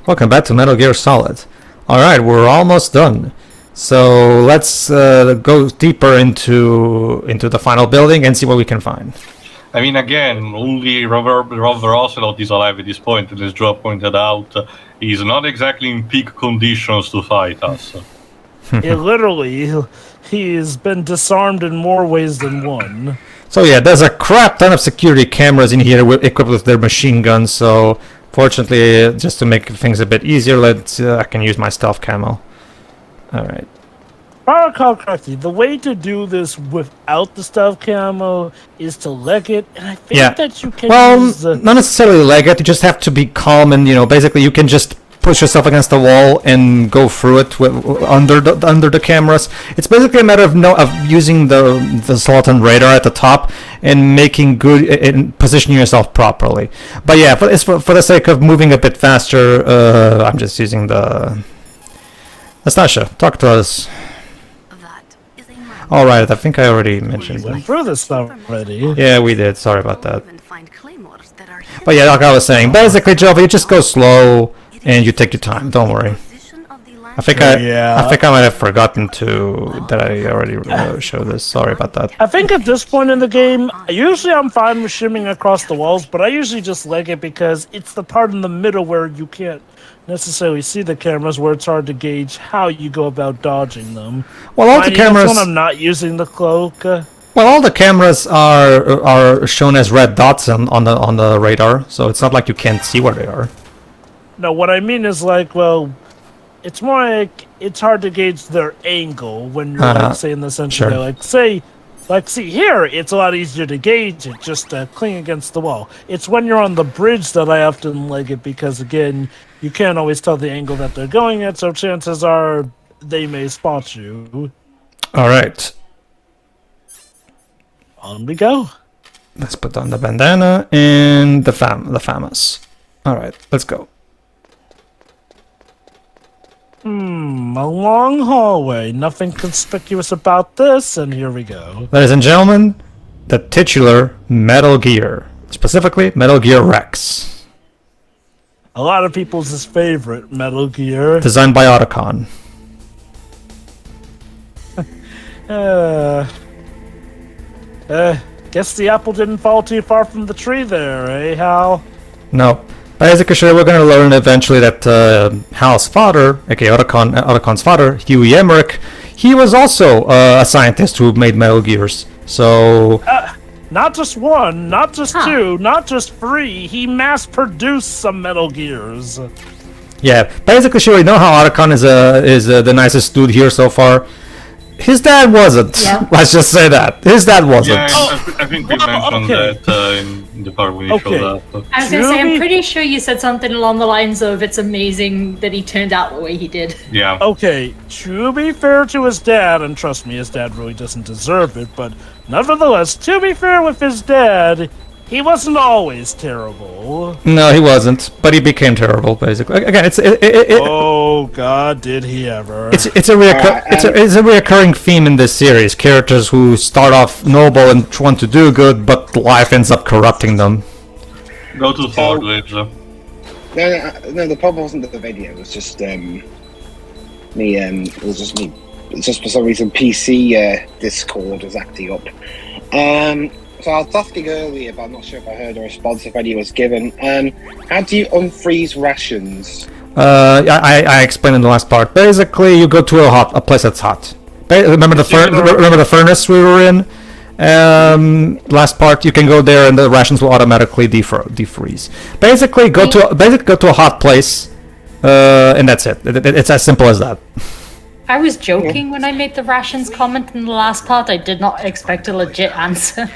Welcome back to Metal Gear Solid. Alright, we're almost done. So let's go deeper into the final building and see what we can find. I mean, again, only Rover Ocelot is alive at this point, and as Joe pointed out, he's not exactly in peak conditions to fight us. Literally, he's been disarmed in more ways than one. So yeah, there's a crap ton of security cameras in here equipped with their machine guns, so fortunately, just to make things a bit easier, I can use my stealth camo. Alright. If I recall correctly, the way to do this without the stealth camo is to leg it, and I think that you can use the... not necessarily leg it, you just have to be calm and, basically you can just push yourself against the wall and go through it under the cameras. It's basically a matter of using the Sultan radar at the top and making good and positioning yourself properly. But yeah, for the sake of moving a bit faster, I'm just using the... Nastasha, talk to us. Alright, I think I already mentioned We went through this stuff already. Yeah, we did. Sorry about that. But yeah, like I was saying, basically, Jova, you just go slow and you take your time. Don't worry. I think I might have forgotten that I already showed this. Sorry about that. I think at this point in the game, usually I'm fine with shimming across the walls, but I usually just leg it because it's the part in the middle where you can't necessarily see the cameras, where it's hard to gauge how you go about dodging them. Well, all the cameras. When I'm not using the cloak. Well, all the cameras are shown as red dots on the radar, so it's not like you can't see where they are. No, what I mean is it's more like it's hard to gauge their angle when you're say in the sense of see here, it's a lot easier to gauge it, just cling against the wall. It's when you're on the bridge that I often leg it because, again, you can't always tell the angle that they're going at, so chances are they may spot you. Alright. On we go. Let's put on the bandana and the FAMAS. Alright, let's go. A long hallway. Nothing conspicuous about this, and here we go. Ladies and gentlemen, the titular Metal Gear. Specifically, Metal Gear Rex. A lot of people's favorite Metal Gear. Designed by Otacon. Guess the apple didn't fall too far from the tree there, eh, Hal? No. Basically, we're going to learn eventually that Hal's father, aka Otacon's father, Huey Emmerich, he was also a scientist who made Metal Gears. So... not just one, not just two, not just three. He mass-produced some Metal Gears. Yeah, basically, sure, we know how Otacon is the nicest dude here so far. His dad wasn't. Yeah. Let's just say that. His dad wasn't. Yeah, I think we mentioned that in the part when you showed up. I was going to say, I'm pretty sure you said something along the lines of, it's amazing that he turned out the way he did. Yeah. Okay, to be fair to his dad, and trust me, his dad really doesn't deserve it, but nevertheless, to be fair with his dad, he wasn't always terrible. No, he wasn't, but he became terrible. Basically, again, oh God, did he ever? It's a reoccurring theme in this series. Characters who start off noble and want to do good, but life ends up corrupting them. Go to the forward waves. No, the problem wasn't the video. It was just me. It was just me. It's just for some reason PC Discord was acting up. So I was asking earlier, but I'm not sure if I heard a response if any was given. How do you unfreeze rations? I explained in the last part. Basically, you go to a place that's hot. Remember the furnace we were in? Last part, you can go there and the rations will automatically defreeze. Basically, go to a hot place, and that's it. It's as simple as that. I was joking when I made the rations comment in the last part. I did not expect a legit answer.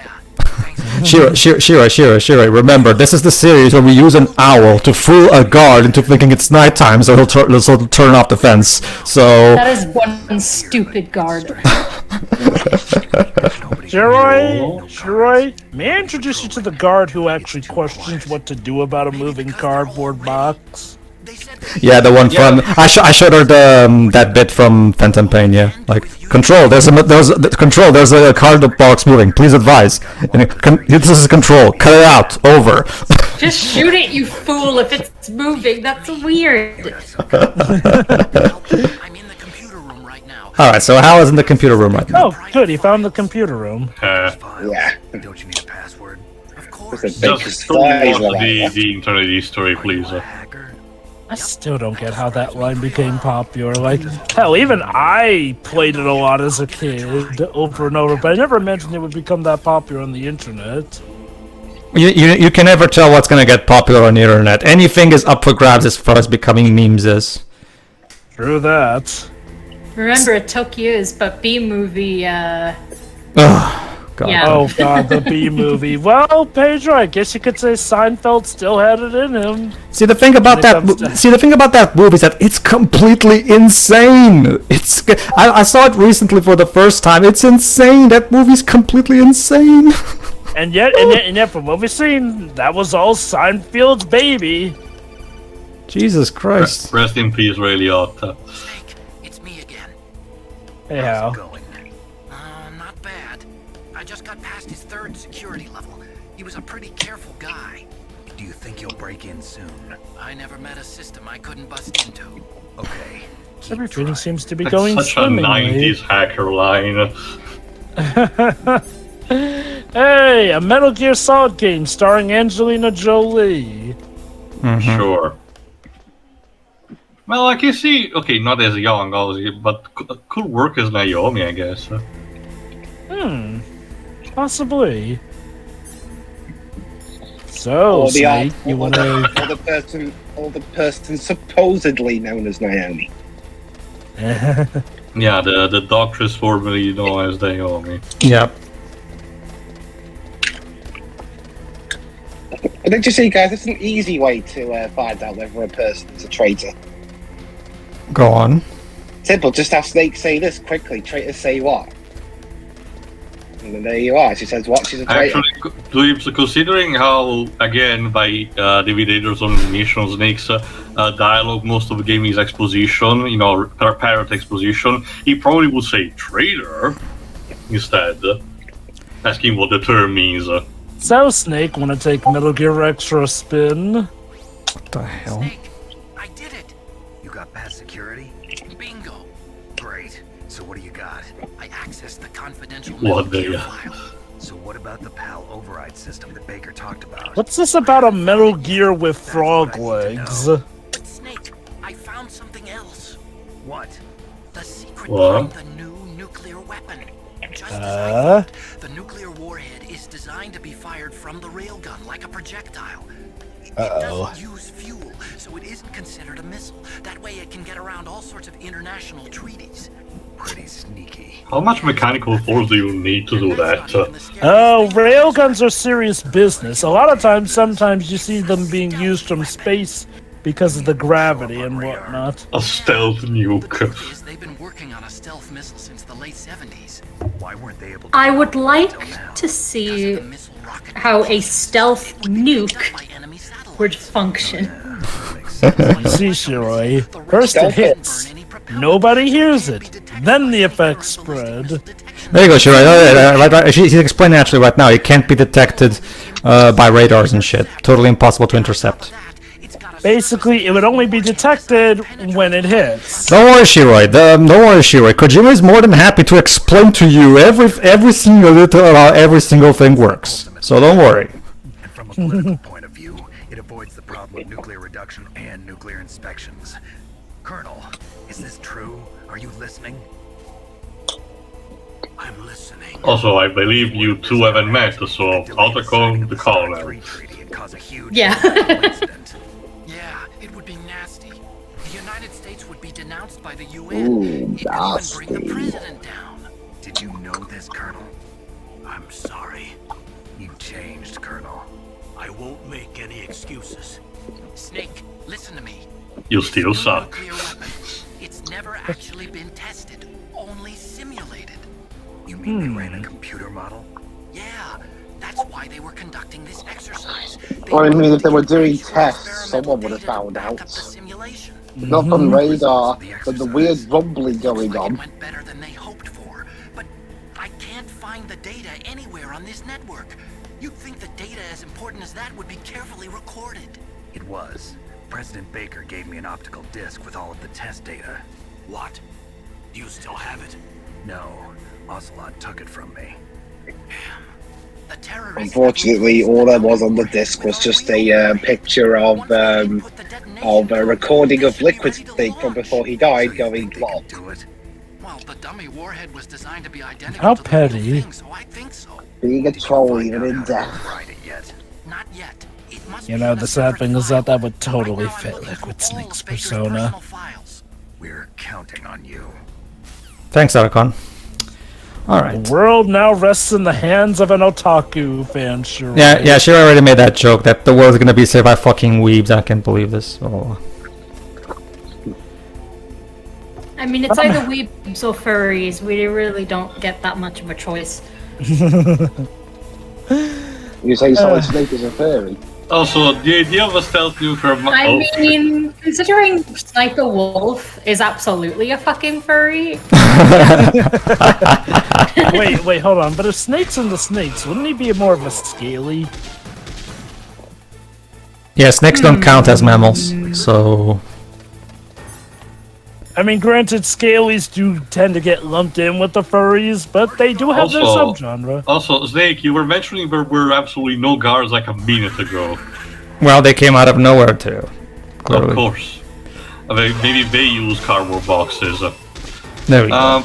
Shira, remember, this is the series where we use an owl to fool a guard into thinking it's nighttime, so he'll turn off the fence. So that is one stupid guard. Shiroi, may I introduce you to the guard who actually questions what to do about a moving cardboard box? Yeah, the one from I showed her the that bit from Phantom Pain. Yeah, like control. There's a card box moving. Please advise. This is control. Cut it out. Over. Just shoot it, you fool! If it's moving, that's weird. I'm in the computer room right now. All right. So Hal is in the computer room right now. Oh, good. He found the computer room. Yeah. Don't you need a password? Of course. It's a big Just size go of on that. the internet history, please. Hacker. I still don't get how that line became popular. Like, hell, even I played it a lot as a kid, over and over, but I never imagined it would become that popular on the internet. You can never tell what's gonna get popular on the internet. Anything is up for grabs as far as becoming memes is. True that. Remember, it took years, but B-movie, Ugh, God. Yeah. Oh god, the B movie. Well, Pedro, I guess you could say Seinfeld still had it in him. See the thing about that movie is that it's completely insane. I saw it recently for the first time. It's insane. That movie's completely insane. And yet, from what we've seen, that was all Seinfeld's baby. Jesus Christ. Rest in peace, Ray Liotta. Snake, it's me again. Hey, Hal. Going? Not bad. I just got past his 3rd security level. He was a pretty careful guy. Do you think you'll break in soon? I never met a system I couldn't bust into. Okay. Everything seems to be That's going such a swimmingly. 90s hacker line. Hey, a Metal Gear Solid game starring Angelina Jolie. Sure. Well, I can see, okay, not as young, obviously, but could work as Naomi, I guess. Possibly. So, Snake, you want to... Or the person supposedly known as Naomi. Yeah, the doctress formerly known as Naomi. Yep. But don't you see, guys, it's an easy way to find out whether a person is a traitor. Go on. Simple, just have Snake say this quickly. Traitors say what? And then there you are. She says what? She's a traitor. Actually, considering how, again, by the videos on Mission Snake's dialogue, most of the game is exposition, parrot exposition, he probably would say traitor instead, asking what the term means. So, Snake, want to take Metal Gear Extra spin? What the hell? Snake, I did it. You got past security? Bingo. Great. So what do you got? I accessed the confidential Metal Gear file. So what about the PAL override system that Baker talked about? What's this about a Metal Gear with frog legs? But Snake, I found something else. What? The secret What? behind the new nuclear weapon. Just as the nuclear warhead is designed to be fired from the railgun like a projectile. It doesn't use fuel, so it isn't considered a missile. That way it can get around all sorts of international treaties. Pretty sneaky. How much mechanical force do you need to do that? Oh, railguns are serious business. A lot of times, sometimes you see them being used from space because of the gravity and whatnot. A stealth The nuke. truth is, they've been working on a stealth missile since the late 70s. Why weren't they able to I would like to see the missile rocket how a stealth nuke by enemy satellites? would function. You see, Shiroi, first it hits, nobody hears it, then the effects spread. There you go, Shiroi. She's explaining actually right now. It can't be detected by radars and shit. Totally impossible to intercept. Basically, it would only be detected when it hits. Don't worry, Shiroi. Kojima is more than happy to explain to you every single little how every single thing works. So don't worry. And from a political point of view, it avoids the problem of nuclear reduction and nuclear inspections. Colonel, is this true? Are you listening? I'm listening. Also, I believe you two haven't met, so I'll call the call now. Yeah. Yeah, it would be nasty. The United States would be denounced by the UN. Ooh, It could even nasty. bring the president down. Did you know this, Colonel? I'm sorry. You changed, Colonel. I won't make any excuses. Snake, listen to me. You still This new suck. nuclear weapon, it's never actually been tested, only simulated. You mean they ran a computer model? Yeah, that's why they were conducting this exercise. Well, I mean, if they were doing wanted to tests, experimental someone would have data to found back out. up the simulation. information. Not on radar, but the weird rumbling going Like on. it went better than they hoped for, but I can't find the data anywhere on this network. You'd think the data as important as that would be carefully recorded. It was. President Baker gave me an optical disc with all of the test data. What? Do you still have it? No, Ocelot took it from me. The terrorists Unfortunately, all there was on the disc was just a picture of a recording of Liquid Snake from before he died going flop. Do it. Well, the dummy warhead was designed to be identical How to the real petty. thing, so I think so. Being a troll even in death. Ride it yet? Not yet. It must You be know, in a the sad separate thing is file. that would totally Right now, I'm fit looking Liquid through all Snake's of Baker's persona. personal files. We're counting on you. Thanks, Archon. The Alright. world now rests in the hands of an otaku fan, sure. Yeah, she already made that joke that the world's gonna be saved by fucking weebs. I can't believe this. Oh. I mean, it's either weebs or furries. We really don't get that much of a choice. You say Solid Snake is a furry. Also, the idea of a stealth nuclear... I mean, considering Sniper Wolf is absolutely a fucking furry. Wait, hold on. But if Snake's into snakes, wouldn't he be more of a scaly? Yeah, snakes don't count as mammals, so... I mean, granted, scalies do tend to get lumped in with the furries, but they do have their Also- subgenre. Also, Snake, you were mentioning there were absolutely no guards like a minute ago. Well, they came out of nowhere too. Of Clearly. course. Maybe they use cardboard boxes. There we go.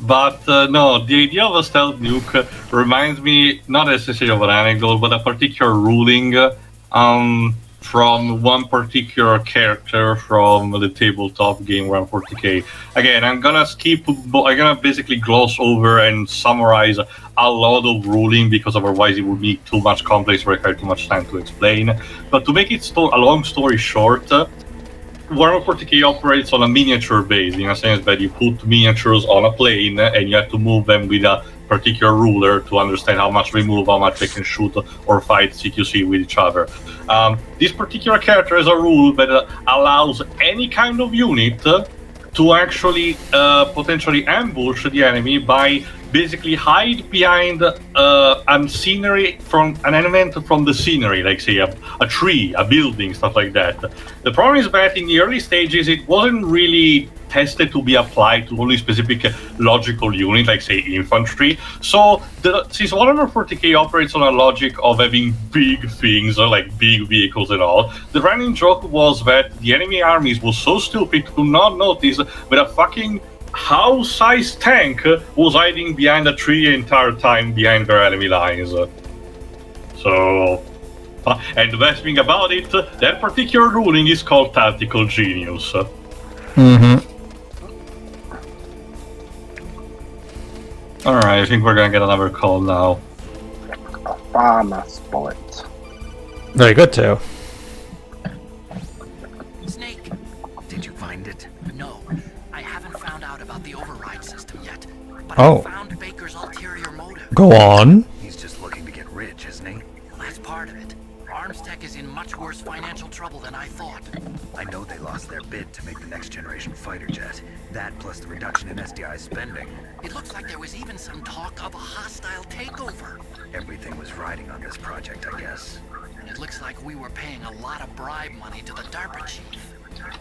But no, the idea of a stealth nuke reminds me not necessarily of an anecdote, but a particular ruling from one particular character from the tabletop game Run 40k. Again, I'm gonna basically gloss over and summarize a lot of ruling because otherwise it would be too much complex, require too much time to explain. But to make it a long story short, Warhammer 40k operates on a miniature base, in a sense that you put miniatures on a plane and you have to move them with a particular ruler to understand how much they move, how much they can shoot or fight CQC with each other. This particular character has a rule that allows any kind of unit to actually potentially ambush the enemy by basically hide behind scenery from an element from the scenery, like say a tree, a building, stuff like that. The problem is that in the early stages it wasn't really tested to be applied to only specific logical unit, like say infantry. So since Warhammer 40k operates on a logic of having big things, like big vehicles and all, the running joke was that the enemy armies were so stupid to not notice that a fucking house-sized tank was hiding behind a tree the entire time behind their enemy lines. So, and the best thing about it, that particular ruling is called tactical genius. Mm-hmm. Alright, I think we're gonna get another call now. A farmer spot. Very good too. Snake, did you find it? No, I haven't found out about the override system yet. But Oh. I found Baker's ulterior motive. Go on. He's just looking to get rich, isn't he? That's part of it. Armstech is in much worse financial trouble than I thought. I know they lost their bid to make the next generation fighter jet. That plus the reduction in SDI spending. It looks like there was even some talk of a hostile takeover. Everything was riding on this project, I guess. It looks like we were paying a lot of bribe money to the DARPA chief.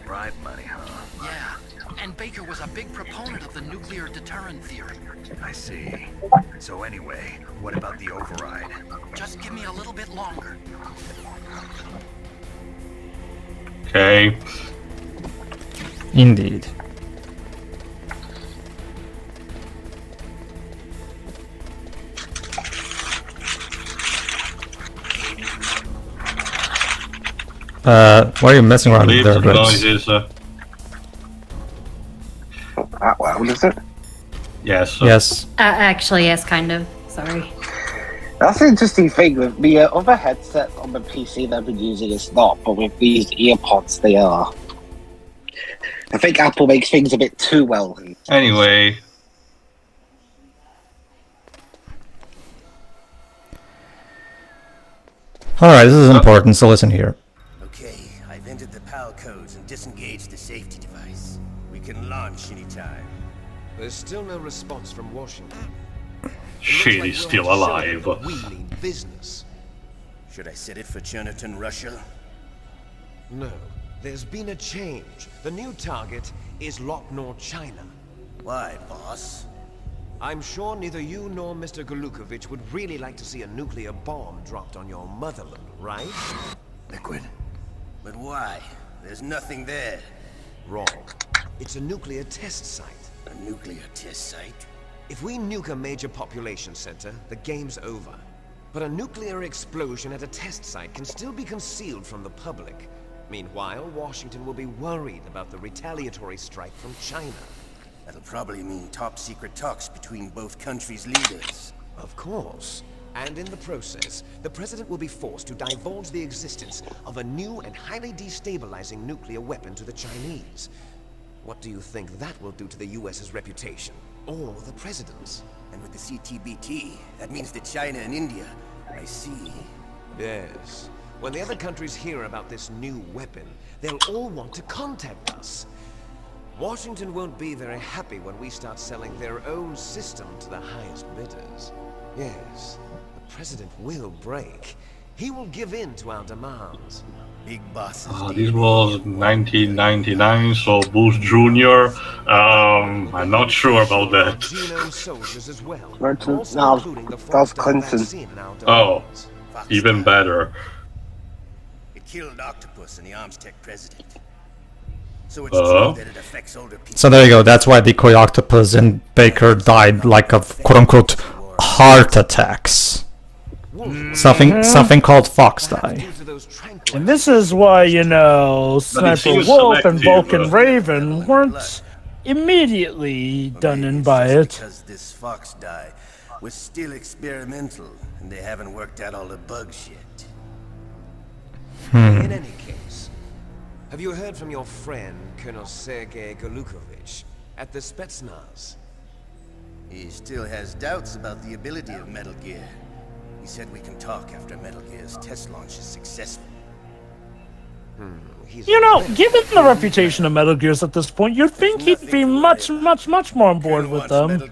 Bribe money, huh? Yeah, and Baker was a big proponent of the nuclear deterrent theory. I see. So anyway, what about the override? Just give me a little bit longer. Okay. Indeed. Why are you messing around with Leave their the lips? noises. That loud, is it? Yes. Yes. Actually, yes, kind of. Sorry. That's an interesting thing. With the other headset on the PC they've been using is not, but with these earpods they are. I think Apple makes things a bit too well. Anyway. Alright, this is important, so listen here. Okay, I've entered the power dial codes and disengage the safety device. We can launch anytime. There's still no response from Washington. Shit is still alive. We mean business. Should I set it for Jonathan, Russia? No. There's been a change. The new target is Locknor, China. Why, boss? I'm sure neither you nor Mr. Golukovich would really like to see a nuclear bomb dropped on your motherland, right? Liquid. But why? There's nothing there. Wrong. It's a nuclear test site. A nuclear test site? If we nuke a major population center, the game's over. But a nuclear explosion at a test site can still be concealed from the public. Meanwhile, Washington will be worried about the retaliatory strike from China. That'll probably mean top-secret talks between both countries' leaders. Of course. And in the process, the President will be forced to divulge the existence of a new and highly destabilizing nuclear weapon to the Chinese. What do you think that will do to the US's reputation? Or the President's? And with the CTBT, that means that China and India. I see. Yes. When the other countries hear about this new weapon, they'll all want to contact us. Washington won't be very happy when we start selling their own system to the highest bidders. Yes, the President will break. He will give in to our demands. Big bosses. This was 1999, so Bush Jr. I'm not sure about that. Genome soldiers as well. That's Clinton. Oh, even better. It killed Octopus and the Arms Tech president. So it's true that it affects older people. So there you go. That's why Decoy Octopus and Baker died like of quote-unquote heart attacks. Something called Fox die. And this is why, you know, Sniper Wolf and Vulcan Raven weren't immediately done in by it. Because this Fox die was still experimental, and they haven't worked out all the bugs yet. In any case, have you heard from your friend, Colonel Sergei Golukovich, at the Spetsnaz? He still has doubts about the ability of Metal Gear. He said we can talk after Metal Gear's test launch is successful. You know, given the reputation of Metal Gears at this point, you'd think he'd be much more on board with them.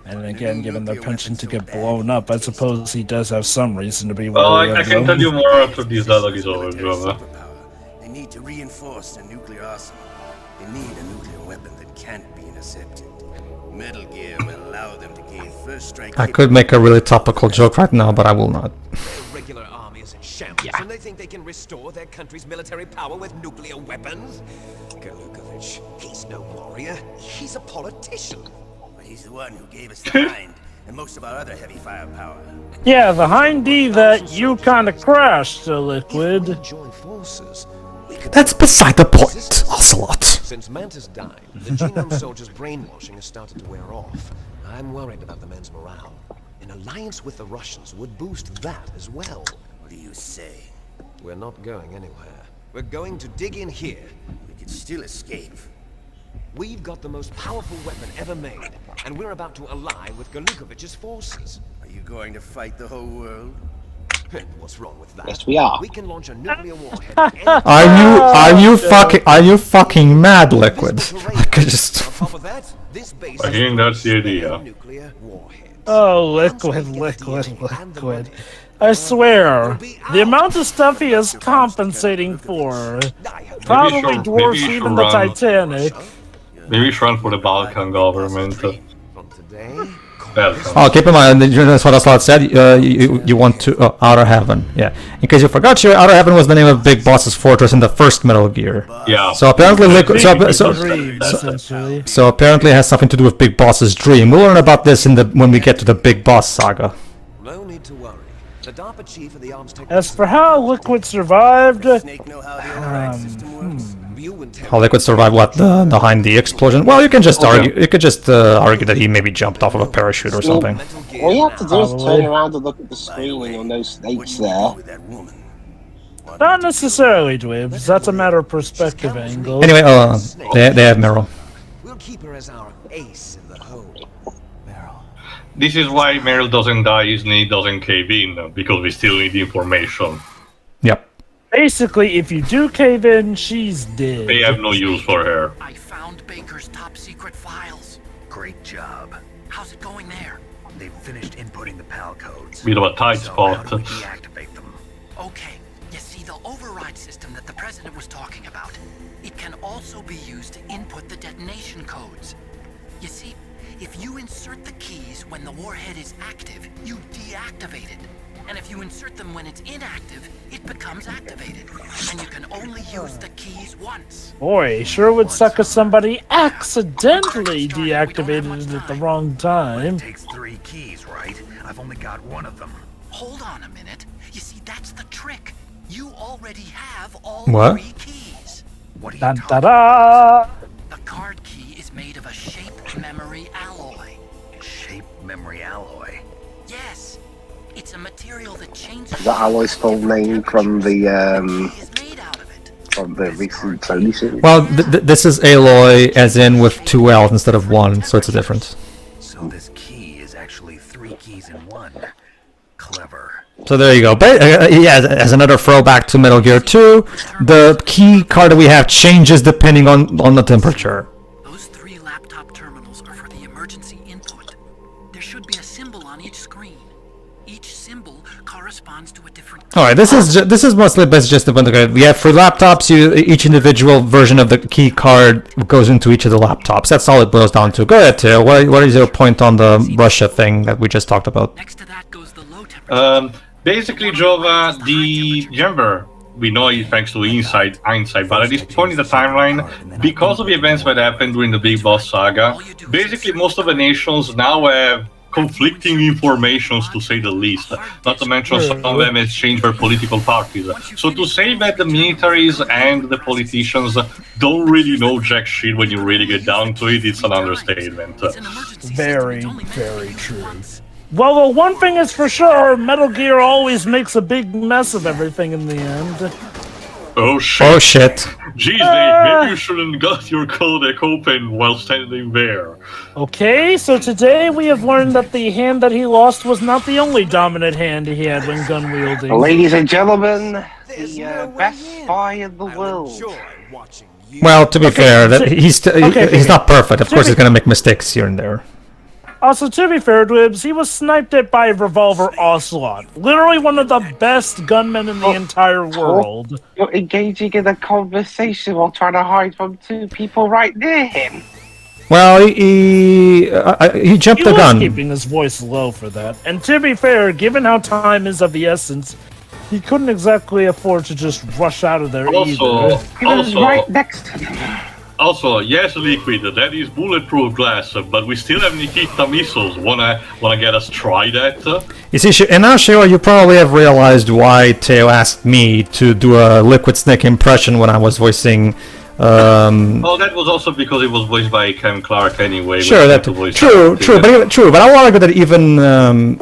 And again, given their penchant to get blown up, I suppose he does have some reason to be worried. I can tell you more after this dialogue is over, Jova. They need to reinforce their nuclear arsenal. They need a nuclear weapon that can't be intercepted. Metal Gear will allow them to gain first strike. I could make a really topical joke right now, but I will not. Regular army is in shambles, and they think they can restore their country's military power with nuclear weapons? Golukovich, he's no warrior. He's a politician. He's the one who gave us the Hind and most of our other heavy firepower. Yeah, the Hind D that you kind of crashed, Liquid. Join forces. That's beside the point, Ocelot. Since Mantis died, the Genome Soldiers' brainwashing has started to wear off. I'm worried about the men's morale. An alliance with the Russians would boost that as well. What do you say? We're not going anywhere. We're going to dig in here. We could still escape. We've got the most powerful weapon ever made, and we're about to ally with Golukovich's forces. Are you going to fight the whole world? What's wrong with that? Yes, we are. We can launch a nuclear warhead. Are you fucking mad, Liquid? I could just. On top of that, this base I think that's the idea. nuclear warheads. Oh, Liquid. I swear, the amount of stuff he is compensating for probably dwarfs even the Titanic. Maybe we should run for the Balkan government. From today, Oh, keep in mind, that's what Ocelot said. You want to Outer Heaven, yeah. In case you forgot, Outer Heaven was the name of Big Boss's fortress in the first Metal Gear. Yeah. So apparently, so apparently, it has something to do with Big Boss's dream. We'll learn about this when we get to the Big Boss saga. no need to worry. The DARPA chief of the arms tech. As for how Liquid survived, Snake know how the override system works? How Liquid survived what the Hind D explosion? Well, you can just argue. You could just argue that he maybe jumped off of a parachute or something. All you have to do is turn around and look at the screen and you'll know Snake's there. not necessarily, Dwebs. That's a matter of perspective angle. Anyway, they have Meryl. We'll keep her as our ace in the hole. This is why Meryl doesn't die, his knee doesn't cave in, because we still need information. Yep. Basically, if you do cave in, she's dead. They have no use for her. I found Baker's top secret files. Great job. How's it going there? They've finished inputting the PAL codes. Bit of a tight So how spot. do we deactivate them? Okay, you see the override system that the president was talking about. It can also be used to input the detonation codes. You see, if you insert the keys when the warhead is active, you deactivate it. And if you insert them when it's inactive, it becomes activated. And you can only use the keys once. Boy, sure would suck if somebody accidentally deactivated it at the wrong time. It takes 3 keys, right? I've only got 1 of them. Hold on a minute. You see, that's the trick. You already have all What? 3 keys. What are you Dun, talking da, da. The card key is made of a shape memory alloy. Shape memory alloy. Yes, it's a material that changes. The alloy's full name from the is made out of it. from the recent Sony series. Well, this is Aloy, as in with 2 L's instead of 1, so it's a difference. So this key is actually 3 keys in 1. Clever. So there you go. But yeah, as another throwback to Metal Gear 2, the key card that we have changes depending on the temperature. Those 3 laptop terminals are for the emergency input. There should be a symbol on each screen. Each symbol corresponds to a different key. All right, this is mostly best just the we have for laptops. Each individual version of the key card goes into each of the laptops. That's all it boils down to. Go ahead, Theo. What is your point on the Russia thing that we just talked about? Next to that goes the low temperature. Basically, Jova, remember, we know it thanks to hindsight, but at this point in the timeline, because of the events that happened during the Big Boss saga, basically most of the nations now have conflicting informations, to say the least. Not to mention some of them has changed their political parties. So to say that the militaries and the politicians don't really know jack shit when you really get down to it, it's an understatement. Very, very true. Well, the one thing is for sure, Metal Gear always makes a big mess of everything in the end. Oh shit. Oh shit. Jeez, Nate, maybe you shouldn't got your codec open while standing there. Okay, so today we have learned that the hand that he lost was not the only dominant hand he had when gun wielding. Ladies and gentlemen, the best spy in the world. Well, to be fair, that he's not perfect. Of course, be- he's gonna make mistakes here and there. Also, to be fair, Dwibs, he was sniped at by Revolver Ocelot. Literally one of the best gunmen in the entire world. You're engaging in a conversation while trying to hide from 2 people right near him. Well, he jumped He the was gun. keeping his voice low for that. And to be fair, given how time is of the essence, he couldn't exactly afford to just rush out of there either. He was right next to him. Also, yes, Liquid, that is bulletproof glass, but we still have Nikita missiles. Wanna get us try that? You see, and now, Sheila, you probably have realized why Theo asked me to do a Liquid Snake impression when I was voicing. Oh, that was also because it was voiced by Ken Clark anyway. Sure, that true. But I will argue that even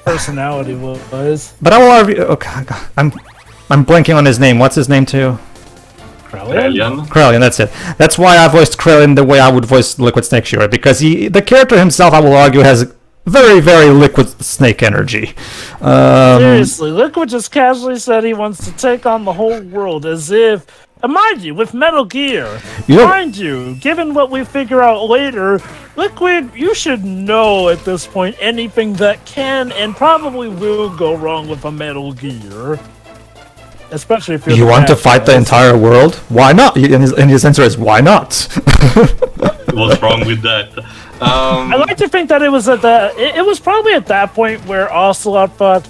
personality was. But I will argue. Okay, I'm blanking on his name. What's his name too? Krellian, that's it. That's why I voiced Krellian the way I would voice Liquid Snake, sure, because the character himself, I will argue, has very, very Liquid Snake energy. Seriously, Liquid just casually said he wants to take on the whole world as if... And mind you, with Metal Gear, mind you, given what we figure out later, Liquid, you should know at this point anything that can and probably will go wrong with a Metal Gear. Especially if you're you want to fight the entire world? Why not? And his answer is, why not? What's wrong with that? I like to think that it was at it was probably at that point where Ocelot thought,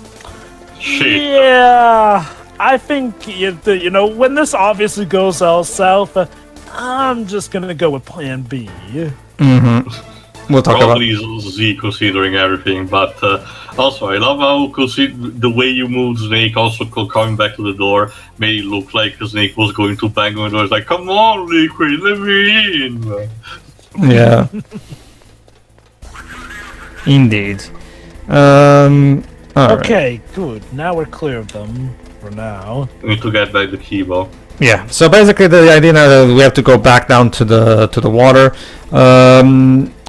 shit. Yeah, I think you know when this obviously goes all south, I'm just gonna go with Plan B. Mm-hmm. We'll talk Probably Z considering everything, but also I love how the way you moved Snake, also coming back to the door, made it look like Snake was going to bang on the door. It's like, come on, Liquid, let me in. Yeah. Indeed. Okay, good. Now we're clear of them for now. We need to get back the keyboard. Yeah. So basically, the idea now that we have to go back down to the water.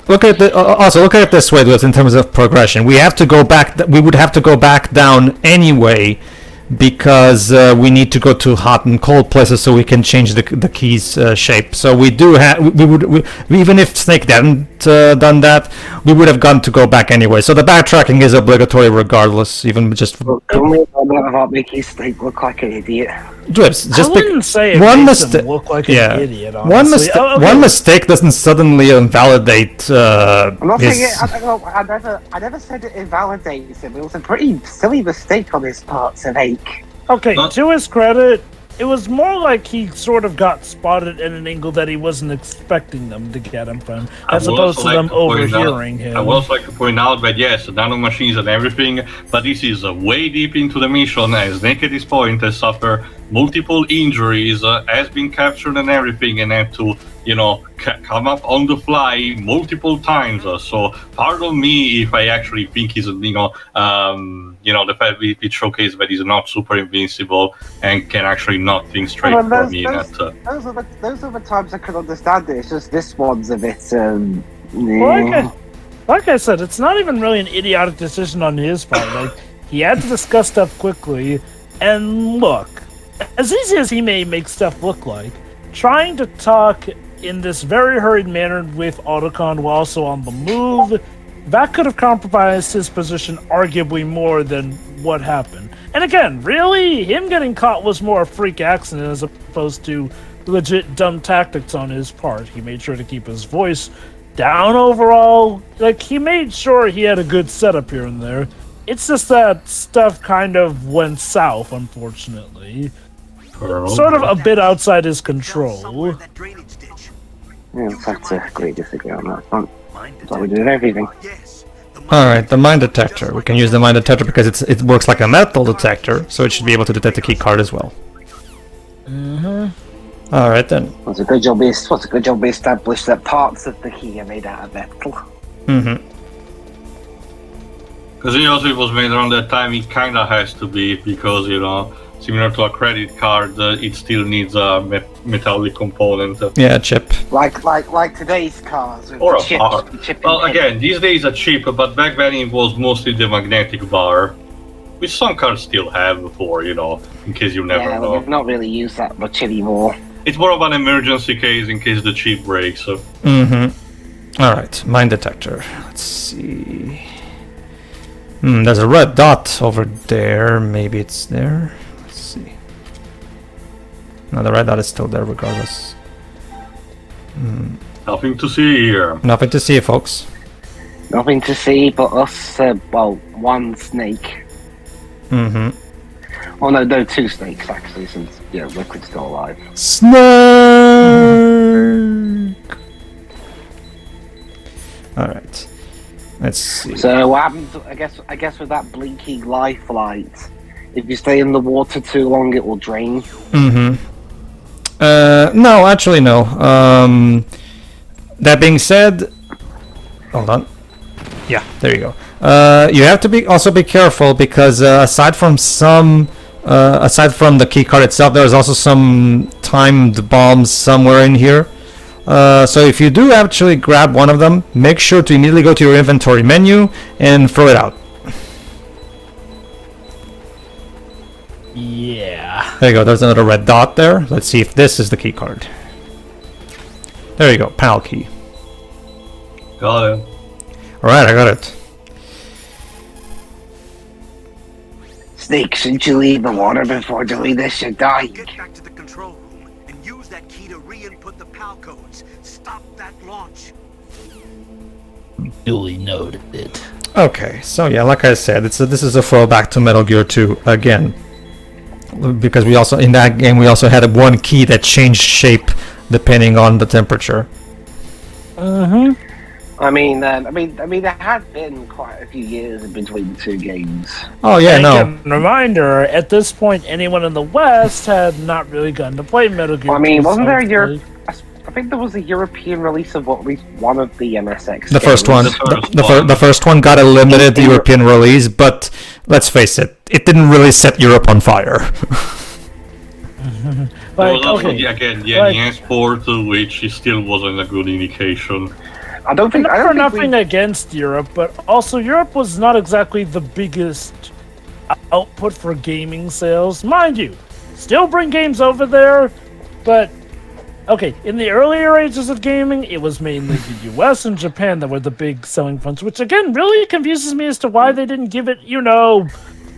Look at it this way, in terms of progression. We have to go back. We would have to go back down anyway, because we need to go to hot and cold places so we can change the key's shape. So we do have even if Snake hadn't done that, we would have gone to go back anyway. So the backtracking is obligatory regardless, even just. Only about making Snake look like an idiot. Just I wouldn't say it one makes mistake. him look like an idiot. One Honestly. one mistake doesn't suddenly invalidate. I'm not his... saying it. I never said it invalidates him. It was a pretty silly mistake on his part to make. Okay, to his credit, it was more like he sort of got spotted in an angle that he wasn't expecting them to get him from, as opposed to them overhearing him. I would also like to point out that yes, nanomachines and everything, but this is way deep into the mission, as Nick at this point has suffered multiple injuries, has been captured and everything, and had to, come up on the fly multiple times. So pardon me if I actually think he's, the fact it showcased that he's not super invincible and can actually not think straight for me. Those are the times I could understand it. It's just this one's a bit. Like I said, it's not even really an idiotic decision on his part. Like, he had to discuss stuff quickly, and look, as easy as he may make stuff look like, trying to talk in this very hurried manner with Otacon while also on the move, that could have compromised his position arguably more than what happened. And again, really, him getting caught was more a freak accident as opposed to legit dumb tactics on his part. He made sure to keep his voice down overall. Like, he made sure he had a good setup here and there. It's just that stuff kind of went south, unfortunately. Sort of a bit outside his control. Yeah, that's a great disagree on that front. So we did everything. Alright, the mine detector. We can use the mine detector because it works like a metal detector, so it should be able to detect the key card as well. Alright then. What's a good job we established that parts of the key are made out of metal. Because it was made around that time, it kinda has to be, because, similar to a credit card, it still needs a metallic component. Yeah, chip. Like today's cars. With Or a chip, bar. chip Well, and again, these days a chip, but back then it was mostly the magnetic bar, which some cars still have for, in case you never know. We've not really used that much anymore. It's more of an emergency case in case the chip breaks. Alright, mine detector. Let's see. There's a red dot over there. Maybe it's there. Let's see. No, the red dot is still there regardless. Nothing to see here. Nothing to see, folks. Nothing to see but us, one snake. Oh no, two snakes actually, since Liquid's still alive. Snake! Alright. Let's see. So what happens, I guess with that blinking life light, if you stay in the water too long it will drain? No, actually no. That being said, hold on. Yeah, there you go. You have to also be careful because aside from the key card itself, there's also some timed bombs somewhere in here. So if you do actually grab one of them, make sure to immediately go to your inventory menu and throw it out. Yeah. There you go, there's another red dot there. Let's see if this is the key card. There you go, PAL key. Got it. Alright, I got it. Snake, shouldn't you leave the water before doing this? You die. Get back to the control room and use that key to re-input the PAL codes. Stop that launch. Duly noted. Okay, so yeah, like I said, this is a throwback to Metal Gear 2 again. Because we also, in that game, we also had one key that changed shape depending on the temperature. I mean, there had been quite a few years in between the two games. Oh yeah, no. Reminder: at this point, anyone in the West had not really gotten to play Metal Gear. I mean, wasn't there I think there was a European release of at least one of the MSX. The first one. The first one got a limited European release, but let's face it, it didn't really set Europe on fire. The NES port, which still wasn't a good indication. I don't think nothing against Europe, but also Europe was not exactly the biggest output for gaming sales. Mind you, still bring games over there, but okay, in the earlier ages of gaming, it was mainly the US and Japan that were the big selling fronts, which again really confuses me as to why they didn't give it,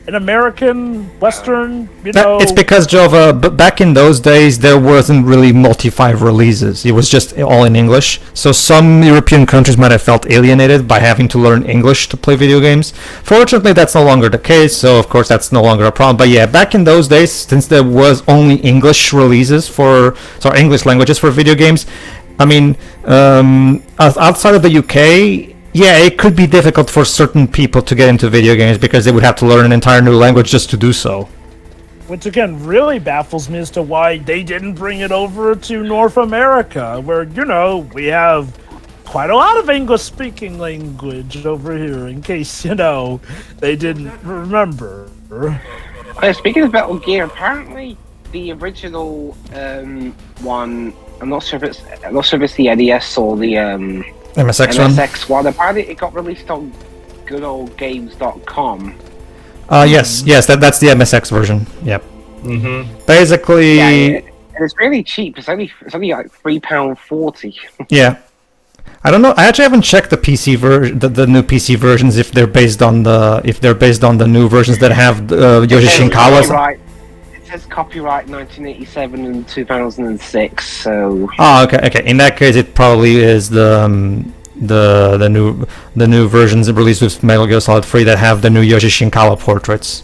an American, Western, It's because, Jova, back in those days, there wasn't really multi-5 releases. It was just all in English. So some European countries might have felt alienated by having to learn English to play video games. Fortunately, that's no longer the case, so of course that's no longer a problem. But yeah, back in those days, since there was only English releases English languages for video games, I mean, outside of the UK, yeah, it could be difficult for certain people to get into video games because they would have to learn an entire new language just to do so. Which again really baffles me as to why they didn't bring it over to North America, where, we have quite a lot of English-speaking language over here, in case, they didn't remember. Speaking of Metal Gear, apparently the original one, I'm not sure if it's the NES or the MSX one. Apparently it got released on goodoldgames.com. Yes, that's the MSX version. Yep. Mm-hmm. Basically, and it's really cheap. It's only like £3.40. Yeah, I don't know. I actually haven't checked the PC version, the new PC versions, if they're based on the new versions that have Yoshi Shinkawa's. Right. It says copyright 1987 and 2006. So. Oh, okay. In that case, it probably is the new versions released with Metal Gear Solid 3 that have the new Yoshi Shinkawa portraits.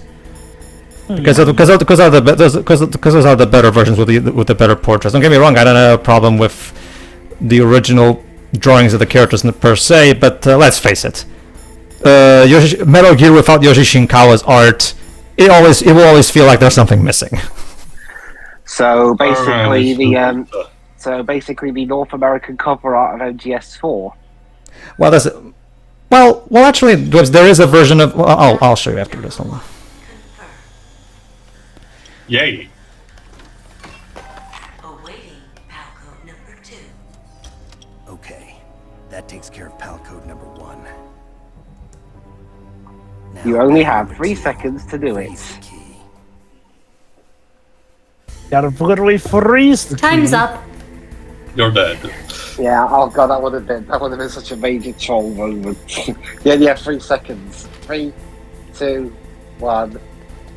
Because those are the better versions with the better portraits. Don't get me wrong. I don't have a problem with the original drawings of the characters per se, but let's face it, Metal Gear without Yoshi Shinkawa's art, it will always feel like there's something missing. So basically, the North American cover art of MGS4. Well, actually, there is a version of. I'll show you after this one. Yay! Okay, that takes care of PAL code number 1. Now, You only have 3 seconds to do it. Gotta literally freeze the Time's key. up. You're dead. Yeah, oh god, that would have been such a major troll moment. yeah, 3 seconds. 3, 2, 1,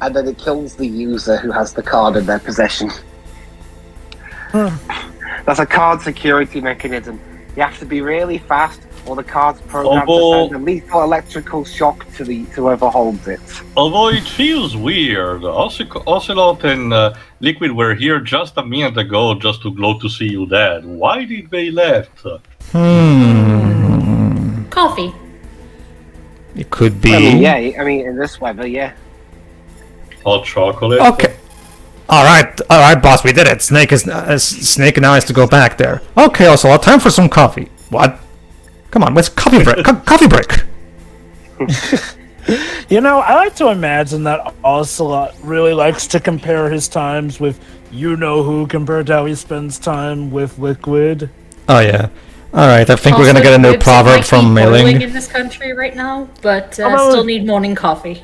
and then it kills the user who has the card in their possession. That's a card security mechanism. You have to be really fast, or the card's programmed to send a lethal electrical shock to whoever holds it. Although it feels weird, Ocelot and Liquid were here just a minute ago just to gloat to see you dead. Why did they left? Coffee. It could be. I mean, in this weather, yeah. Hot chocolate? Okay. All right, boss, we did it. Snake now has to go back there. Okay, also, time for some coffee. What? Come on, what's coffee break? Coffee break. I like to imagine that Ocelot really likes to compare his times with who compared to how he spends time with Liquid. Oh yeah. All right, I think we're gonna get a new proverb from Mailing. In this country right now, but still need morning coffee.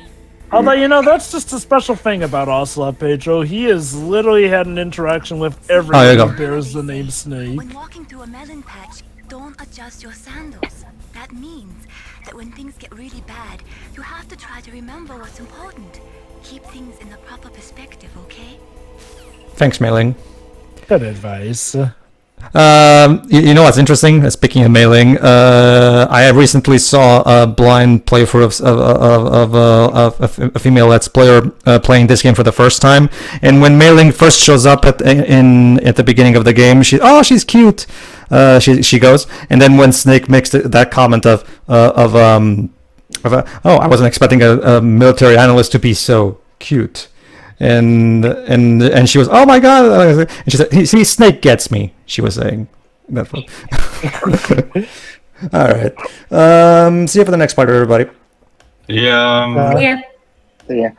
Although, that's just a special thing about Ocelot, Pedro. He has literally had an interaction with everyone who bears the name Snake. When walking through a melon patch, don't adjust your sandals. That means that when things get really bad, you have to try to remember what's important. Keep things in the proper perspective, okay? Thanks, Mailing. Good advice. You know what's interesting? Speaking of Mailing, I recently saw a blind playthrough of a female Let's Player playing this game for the first time. And when Mailing first shows up at the beginning of the game, she's cute. She goes, and then when Snake makes that comment of I wasn't expecting a military analyst to be so cute. And she was, oh my god, and she said, see, Snake gets me, she was saying. All right, see you for the next part, everybody. Yeah. Yeah. Yeah.